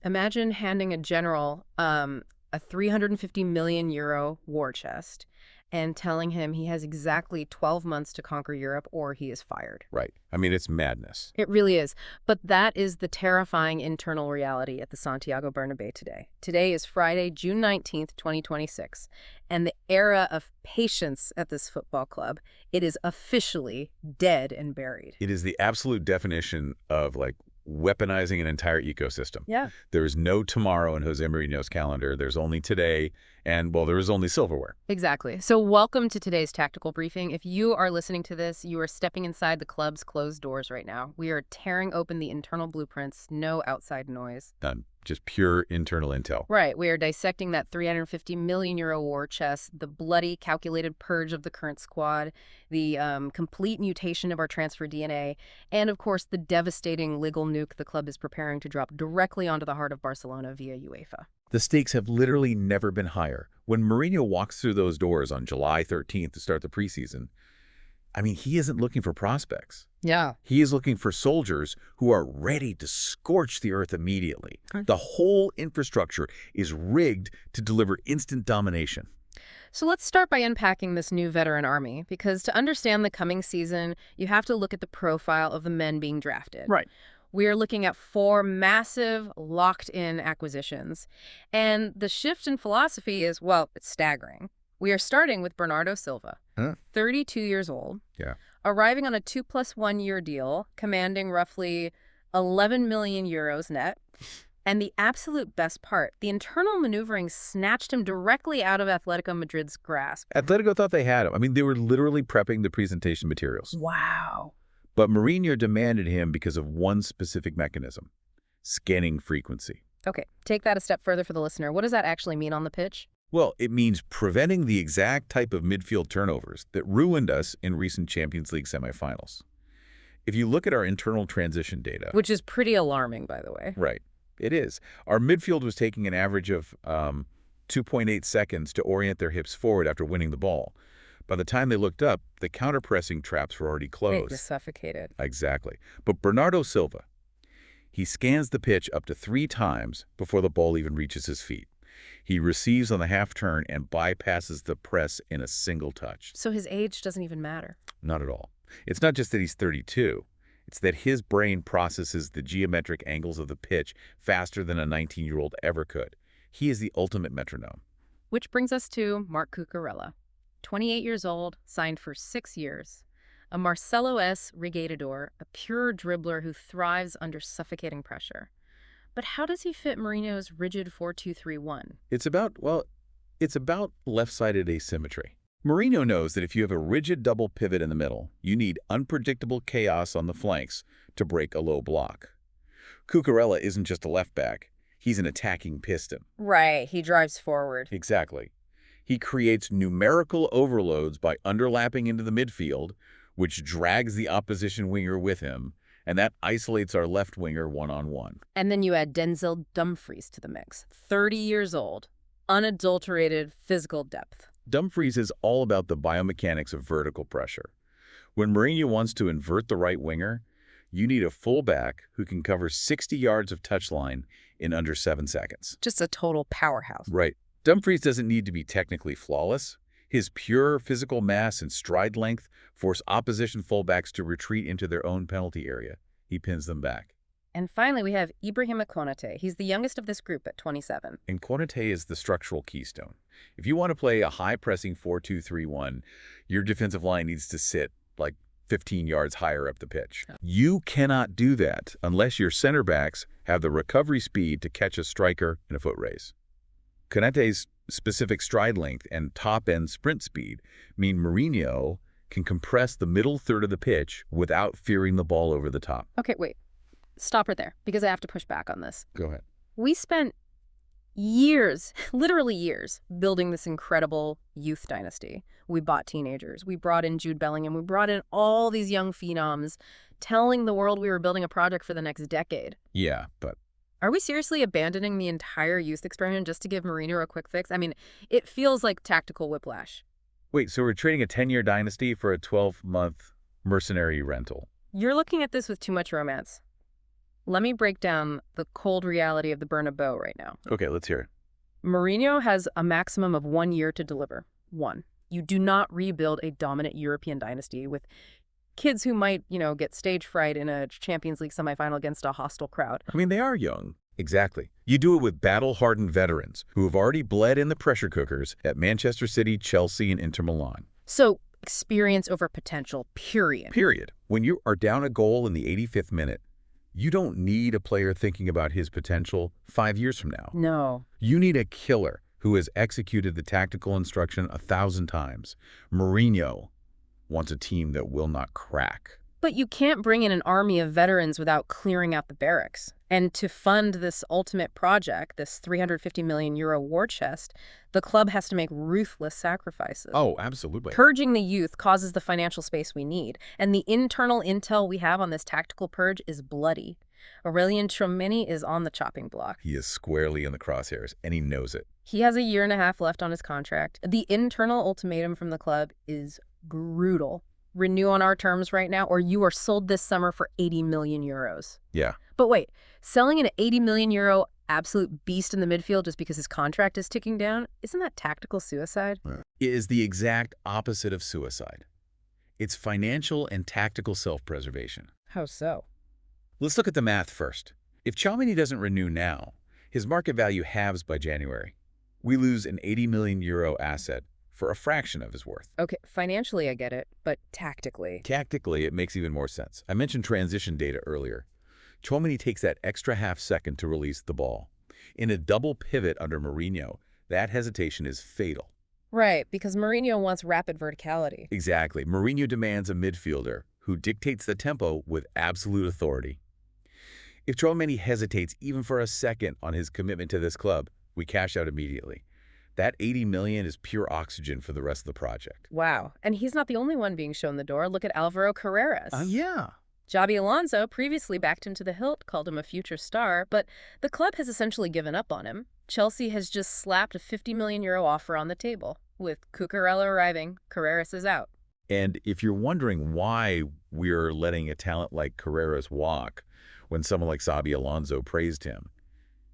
Imagine handing a general a 350 million euro war chest and telling him he has exactly 12 months to conquer Europe or he is fired. Right. I mean, it's madness. It really is. But that is the terrifying internal reality at the Santiago Bernabéu today. Today is Friday, June 19th, 2026, and the era of patience at this football club, it is officially dead and buried. It is the absolute definition of, like, weaponizing an entire ecosystem. Yeah. There is no tomorrow in Jose Mourinho's calendar. There's only today, and, well, there is only silverware. Exactly. So welcome to today's tactical briefing. If you are listening to this, you are stepping inside the club's closed doors right now. We are tearing open the internal blueprints, no outside noise. None. Just pure internal intel. Right. We are dissecting that 350 million euro war chest, the bloody, calculated purge of the current squad, the complete mutation of our transfer DNA, and, of course, the devastating legal nuke the club is preparing to drop directly onto the heart of Barcelona via UEFA. The stakes have literally never been higher. When Mourinho walks through those doors on July 13th to start the preseason, I mean, he isn't looking for prospects. Yeah. He is looking for soldiers who are ready to scorch the earth immediately. The whole infrastructure is rigged to deliver instant domination. So let's start by unpacking this new veteran army, because to understand the coming season, you have to look at the profile of the men being drafted. Right. We are looking at 4 massive, locked-in acquisitions. And the shift in philosophy is, well, it's staggering. We are starting with Bernardo Silva, 32 years old, arriving on a 2+1 year deal, commanding roughly 11 million euros net. And the absolute best part, the internal maneuvering snatched him directly out of Atletico Madrid's grasp. Atletico thought they had him. I mean, they were literally prepping the presentation materials. Wow. But Mourinho demanded him because of one specific mechanism: scanning frequency. Okay, take that a step further for the listener. What does that actually mean on the pitch? Well, it means preventing the exact type of midfield turnovers that ruined us in recent Champions League semifinals. If you look at our internal transition data... Which is pretty alarming, by the way. Right. It is. Our midfield was taking an average of 2.8 seconds to orient their hips forward after winning the ball. By the time they looked up, the counter-pressing traps were already closed. They suffocated. Exactly. But Bernardo Silva, he scans the pitch up to 3 times before the ball even reaches his feet. He receives on the half-turn and bypasses the press in a single touch. So his age doesn't even matter? Not at all. It's not just that he's 32. It's that his brain processes the geometric angles of the pitch faster than a 19-year-old ever could. He is the ultimate metronome. Which brings us to Marc Cucurella, 28 years old, signed for 6 years. A Marcelo-esque regatador, a pure dribbler who thrives under suffocating pressure. But how does he fit Mourinho's rigid 4-2-3-1? It's about left-sided asymmetry. Mourinho knows that if you have a rigid double pivot in the middle, you need unpredictable chaos on the flanks to break a low block. Cucurella isn't just a left back. He's an attacking piston. Right, he drives forward. Exactly. He creates numerical overloads by underlapping into the midfield, which drags the opposition winger with him, and that isolates our left winger one-on-one. And then you add Denzel Dumfries to the mix. 30 years old, unadulterated physical depth. Dumfries is all about the biomechanics of vertical pressure. When Mourinho wants to invert the right winger, you need a fullback who can cover 60 yards of touchline in under 7 seconds. Just a total powerhouse. Right. Dumfries doesn't need to be technically flawless. His pure physical mass and stride length force opposition fullbacks to retreat into their own penalty area. He pins them back. And finally, we have Ibrahima Konate. He's the youngest of this group at 27. And Konate is the structural keystone. If you want to play a high-pressing 4-2-3-1, your defensive line needs to sit like 15 yards higher up the pitch. You cannot do that unless your center backs have the recovery speed to catch a striker in a foot race. Konate's specific stride length and top-end sprint speed mean Mourinho can compress the middle third of the pitch without fearing the ball over the top. Okay, wait. Stop right there, because I have to push back on this. Go ahead. We spent years, literally years, building this incredible youth dynasty. We bought teenagers. We brought in Jude Bellingham. We brought in all these young phenoms, telling the world we were building a project for the next decade. Yeah, but... Are we seriously abandoning the entire youth experiment just to give Mourinho a quick fix? I mean, it feels like tactical whiplash. Wait, so we're trading a 10-year dynasty for a 12-month mercenary rental? You're looking at this with too much romance. Let me break down the cold reality of the Bernabeu right now. Okay, let's hear it. Mourinho has a maximum of 1 year to deliver. 1. You do not rebuild a dominant European dynasty with kids who might, get stage fright in a Champions League semifinal against a hostile crowd. I mean, they are young. Exactly. You do it with battle-hardened veterans who have already bled in the pressure cookers at Manchester City, Chelsea, and Inter Milan. So, experience over potential, period. Period. When you are down a goal in the 85th minute, you don't need a player thinking about his potential 5 years from now. No. You need a killer who has executed the tactical instruction 1,000 times. Mourinho wants a team that will not crack. But you can't bring in an army of veterans without clearing out the barracks. And to fund this ultimate project, this €350 million war chest, the club has to make ruthless sacrifices. Oh, absolutely. Purging the youth causes the financial space we need. And the internal intel we have on this tactical purge is bloody. Aurélien Tchouaméni is on the chopping block. He is squarely in the crosshairs, and he knows it. He has a 1.5 years left on his contract. The internal ultimatum from the club is brutal. Renew on our terms right now, or you are sold this summer for €80 million. Yeah. But wait, selling an €80 million absolute beast in the midfield just because his contract is ticking down, isn't that tactical suicide? It is the exact opposite of suicide. It's financial and tactical self-preservation. How so? Let's look at the math first. If Tchouaméni doesn't renew now, his market value halves by January. We lose an €80 million asset for a fraction of his worth. Okay, financially I get it, but tactically? Tactically, it makes even more sense. I mentioned transition data earlier. Tchouaméni takes that extra half second to release the ball. In a double pivot under Mourinho, that hesitation is fatal. Right, because Mourinho wants rapid verticality. Exactly. Mourinho demands a midfielder who dictates the tempo with absolute authority. If Tchouaméni hesitates even for a second on his commitment to this club, we cash out immediately. That $80 million is pure oxygen for the rest of the project. Wow. And he's not the only one being shown the door. Look at Álvaro Carreras. Yeah. Xabi Alonso previously backed him to the hilt, called him a future star, but the club has essentially given up on him. Chelsea has just slapped a €50 million offer on the table. With CUCURELLA arriving, Carreras is out. And if you're wondering why we're letting a talent like Carreras walk when someone like Xabi Alonso praised him,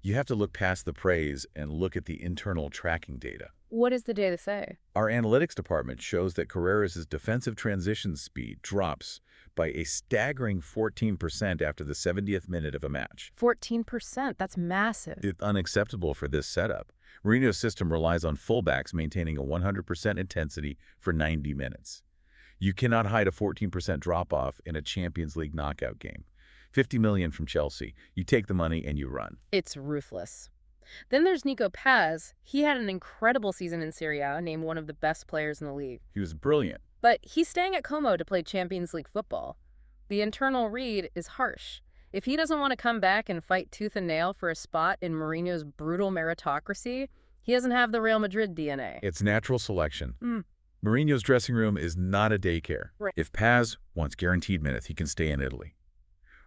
you have to look past the praise and look at the internal tracking data. What does the data say? Our analytics department shows that Carreras' defensive transition speed drops by a staggering 14% after the 70th minute of a match. 14%? That's massive. It's unacceptable for this setup. Mourinho's system relies on fullbacks maintaining a 100% intensity for 90 minutes. You cannot hide a 14% drop-off in a Champions League knockout game. $50 million from Chelsea. You take the money and you run. It's ruthless. Then there's Nico Paz. He had an incredible season in Serie A, named one of the best players in the league. He was brilliant. But he's staying at Como to play Champions League football. The internal read is harsh. If he doesn't want to come back and fight tooth and nail for a spot in Mourinho's brutal meritocracy, he doesn't have the Real Madrid DNA. It's natural selection. Mourinho's dressing room is not a daycare. Right. If Paz wants guaranteed minutes, he can stay in Italy.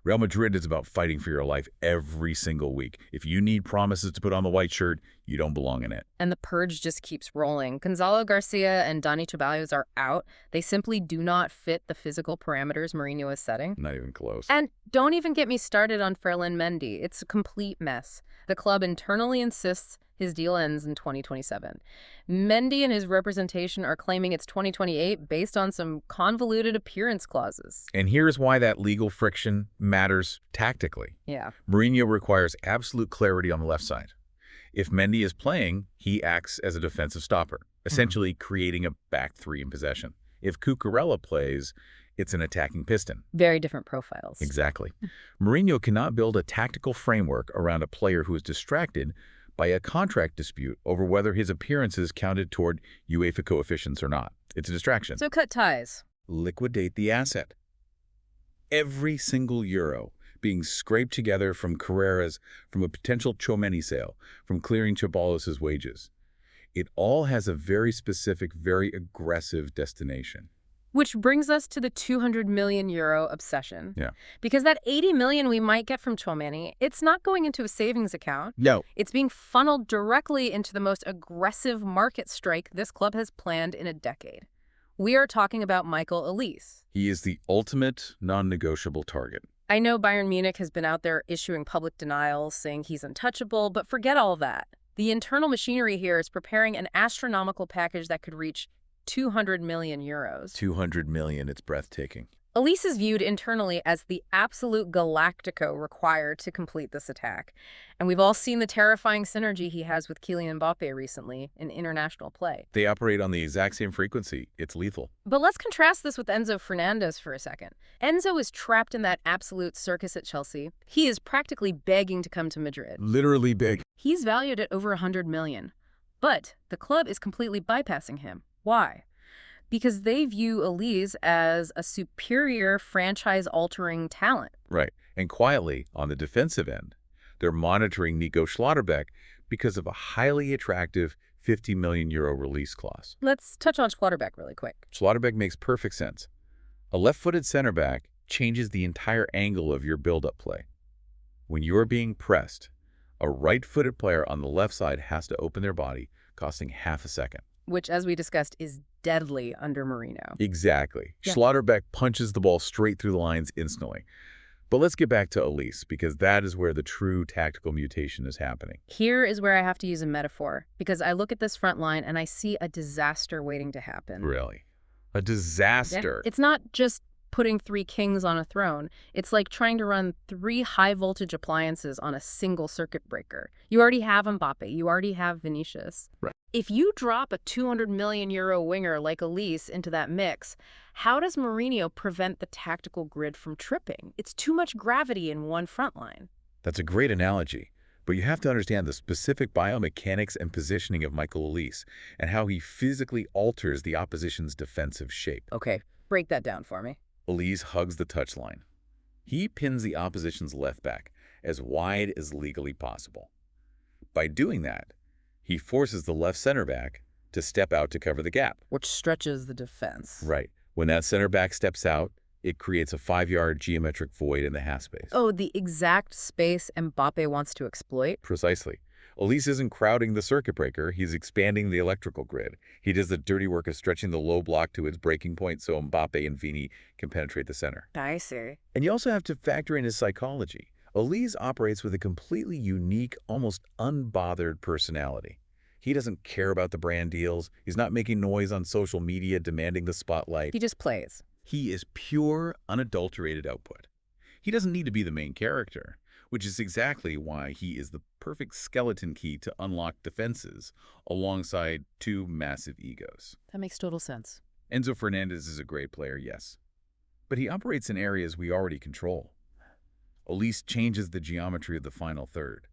Real Madrid is about fighting for your life every single week. If you need promises to put on the white shirt, you don't belong in it. And the purge just keeps rolling. Gonzalo Garcia and Dani Ceballos are out. They simply do not fit the physical parameters Mourinho is setting. Not even close. And don't even get me started on Ferland Mendy. It's a complete mess. The club internally insists his deal ends in 2027. Mendy and his representation are claiming it's 2028 based on some convoluted appearance clauses. And here's why that legal friction matters tactically. Yeah. Mourinho requires absolute clarity on the left side. If Mendy is playing, he acts as a defensive stopper, essentially creating a back three in possession. If Cucurella plays, it's an attacking piston. Very different profiles. Exactly. Mourinho cannot build a tactical framework around a player who is distracted by a contract dispute over whether his appearances counted toward UEFA coefficients or not. It's a distraction. So cut ties. Liquidate the asset. Every single euro being scraped together from Carreras, from a potential Tchouaméni sale, from clearing Ceballos' wages. It all has a very specific, very aggressive destination. Which brings us to the €200 million obsession. Yeah. Because that $80 million we might get from Tchouaméni, it's not going into a savings account. No. It's being funneled directly into the most aggressive market strike this club has planned in a decade. We are talking about Michael Olise. He is the ultimate non-negotiable target. I know Bayern Munich has been out there issuing public denials, saying he's untouchable, but forget all that. The internal machinery here is preparing an astronomical package that could reach 200 million euros. 200 million, it's breathtaking. Elise is viewed internally as the absolute galactico required to complete this attack. And we've all seen the terrifying synergy he has with Kylian Mbappé recently in international play. They operate on the exact same frequency. It's lethal. But let's contrast this with Enzo Fernandez for a second. Enzo is trapped in that absolute circus at Chelsea. He is practically begging to come to Madrid. Literally big. He's valued at over 100 million. But the club is completely bypassing him. Why? Because they view Elise as a superior franchise-altering talent. Right. And quietly, on the defensive end, they're monitoring Nico Schlotterbeck because of a highly attractive 50 million euro release clause. Let's touch on Schlotterbeck really quick. Schlotterbeck makes perfect sense. A left-footed center back changes the entire angle of your build-up play. When you're being pressed, a right-footed player on the left side has to open their body, costing half a second. Which, as we discussed, is deadly under Mourinho. Exactly. Yeah. Schlotterbeck punches the ball straight through the lines instantly. But let's get back to Elise, because that is where the true tactical mutation is happening. Here is where I have to use a metaphor, because I look at this front line and I see a disaster waiting to happen. Really? A disaster. It's not just putting 3 kings on a throne. It's like trying to run 3 high-voltage appliances on a single circuit breaker. You already have Mbappé. You already have Vinicius. Right. If you drop a 200 million euro winger like Elise into that mix, how does Mourinho prevent the tactical grid from tripping? It's too much gravity in one front line. That's a great analogy. But you have to understand the specific biomechanics and positioning of Michael Elise and how he physically alters the opposition's defensive shape. Okay, break that down for me. Elise hugs the touchline. He pins the opposition's left back as wide as legally possible. By doing that, he forces the left center back to step out to cover the gap. Which stretches the defense. Right. When that center back steps out, it creates a 5-yard geometric void in the half space. Oh, the exact space Mbappé wants to exploit? Precisely. Elise isn't crowding the circuit breaker, he's expanding the electrical grid. He does the dirty work of stretching the low block to its breaking point so Mbappé and Vini can penetrate the center. I see. And you also have to factor in his psychology. Elise operates with a completely unique, almost unbothered personality. He doesn't care about the brand deals. He's not making noise on social media demanding the spotlight. He just plays. He is pure, unadulterated output. He doesn't need to be the main character, which is exactly why he is the perfect skeleton key to unlock defenses alongside 2 massive egos. That makes total sense. Enzo Fernandez is a great player, yes, but he operates in areas we already control. Elise changes the geometry of the final third.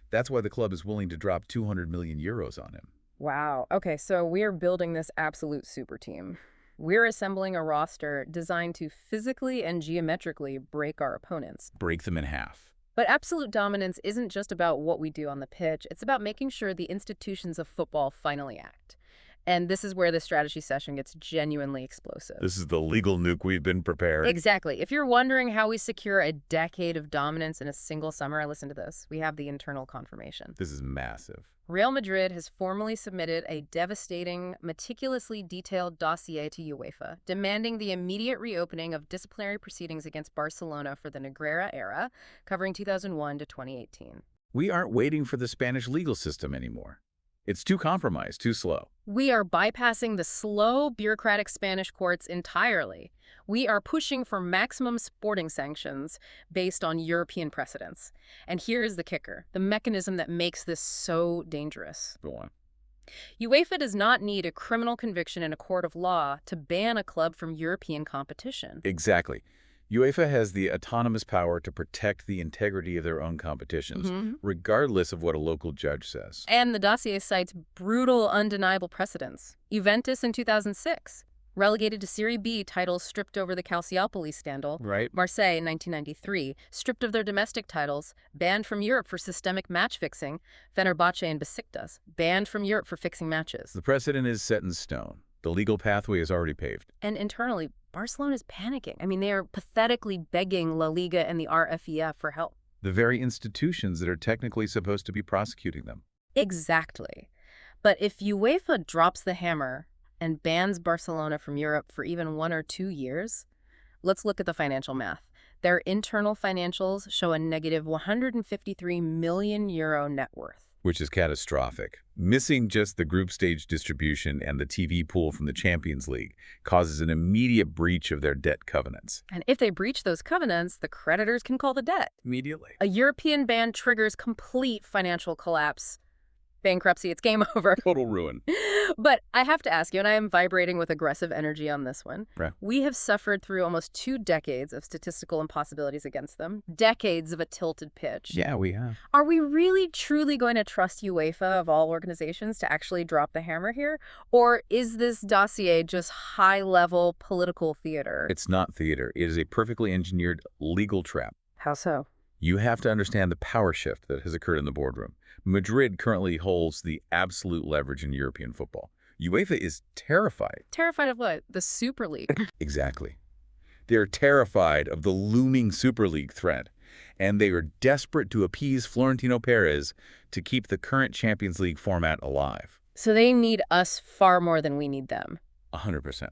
That's why the club is willing to drop 200 million euros on him. Wow. Okay, so we're building this absolute super team. We're assembling a roster designed to physically and geometrically break our opponents. Break them in half. But absolute dominance isn't just about what we do on the pitch. It's about making sure the institutions of football finally act. And this is where the strategy session gets genuinely explosive. This is the legal nuke we've been prepared. Exactly. If you're wondering how we secure a decade of dominance in a single summer, listen to this. We have the internal confirmation. This is massive. Real Madrid has formally submitted a devastating, meticulously detailed dossier to UEFA, demanding the immediate reopening of disciplinary proceedings against Barcelona for the Negreira era, covering 2001 to 2018. We aren't waiting for the Spanish legal system anymore. It's too compromised, too slow. We are bypassing the slow, bureaucratic Spanish courts entirely. We are pushing for maximum sporting sanctions based on European precedents. And here is the kicker, the mechanism that makes this so dangerous. Go on. UEFA does not need a criminal conviction in a court of law to ban a club from European competition. Exactly. UEFA has the autonomous power to protect the integrity of their own competitions, regardless of what a local judge says. And the dossier cites brutal, undeniable precedents. Juventus in 2006, relegated to Serie B titles stripped over the Calciopoli scandal. Right. Marseille in 1993, stripped of their domestic titles, banned from Europe for systemic match fixing. Fenerbahce and Besiktas, banned from Europe for fixing matches. The precedent is set in stone. The legal pathway is already paved. And internally, Barcelona is panicking. I mean, they are pathetically begging La Liga and the RFEF for help. The very institutions that are technically supposed to be prosecuting them. Exactly. But if UEFA drops the hammer and bans Barcelona from Europe for even 1 or 2 years, let's look at the financial math. Their internal financials show a negative €153 million net worth. Which is catastrophic. Missing just the group stage distribution and the TV pool from the Champions League causes an immediate breach of their debt covenants. And if they breach those covenants, the creditors can call the debt. Immediately. A European ban triggers complete financial collapse. Bankruptcy, it's game over. Total ruin. But I have to ask you, and I am vibrating with aggressive energy on this one. Right. We have suffered through almost 2 decades of statistical impossibilities against them, decades of a tilted pitch. Yeah, we have. Are we really, truly going to trust UEFA of all organizations to actually drop the hammer here? Or is this dossier just high-level political theater? It's not theater. It is a perfectly engineered legal trap. How so? You have to understand the power shift that has occurred in the boardroom. Madrid currently holds the absolute leverage in European football. UEFA is terrified. Terrified of what? The Super League. Exactly. They're terrified of the looming Super League threat, and they are desperate to appease Florentino Perez to keep the current Champions League format alive. So they need us far more than we need them. 100%.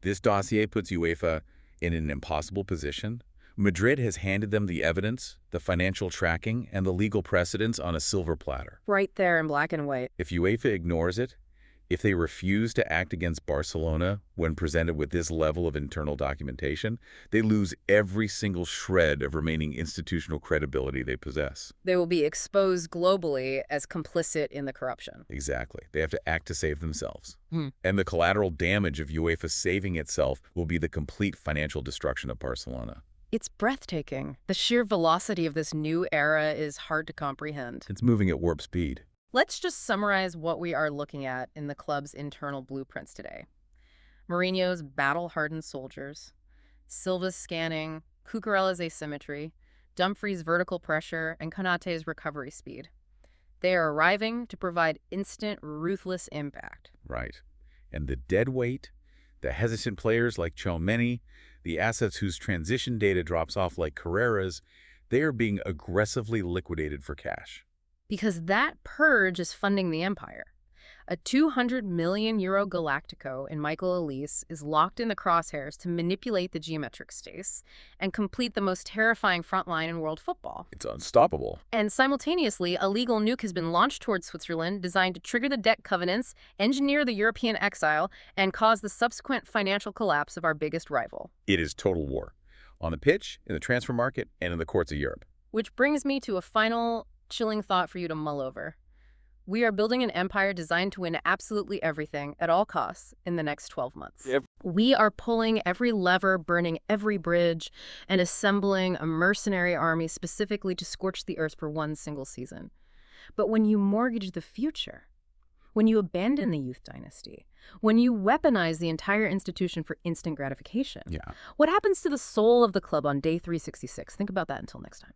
This dossier puts UEFA in an impossible position. Madrid has handed them the evidence, the financial tracking, and the legal precedents on a silver platter. Right there in black and white. If UEFA ignores it, if they refuse to act against Barcelona when presented with this level of internal documentation, they lose every single shred of remaining institutional credibility they possess. They will be exposed globally as complicit in the corruption. Exactly. They have to act to save themselves. Hmm. And the collateral damage of UEFA saving itself will be the complete financial destruction of Barcelona. It's breathtaking. The sheer velocity of this new era is hard to comprehend. It's moving at warp speed. Let's just summarize what we are looking at in the club's internal blueprints today. Mourinho's battle-hardened soldiers, Silva's scanning, Cucurella's asymmetry, Dumfries' vertical pressure, and Konaté's recovery speed. They are arriving to provide instant, ruthless impact. Right. And the dead weight, the hesitant players like Tchouaméni, the assets whose transition data drops off like Carrera's, they are being aggressively liquidated for cash. Because that purge is funding the empire. A €200 million Galactico in Michael Elise is locked in the crosshairs to manipulate the geometric space and complete the most terrifying front line in world football. It's unstoppable. And simultaneously, a legal nuke has been launched towards Switzerland designed to trigger the debt covenants, engineer the European exile, and cause the subsequent financial collapse of our biggest rival. It is total war. On the pitch, in the transfer market, and in the courts of Europe. Which brings me to a final chilling thought for you to mull over. We are building an empire designed to win absolutely everything at all costs in the next 12 months. Yep. We are pulling every lever, burning every bridge, and assembling a mercenary army specifically to scorch the earth for one single season. But when you mortgage the future, when you abandon the youth dynasty, when you weaponize the entire institution for instant gratification, what happens to the soul of the club on day 366? Think about that until next time.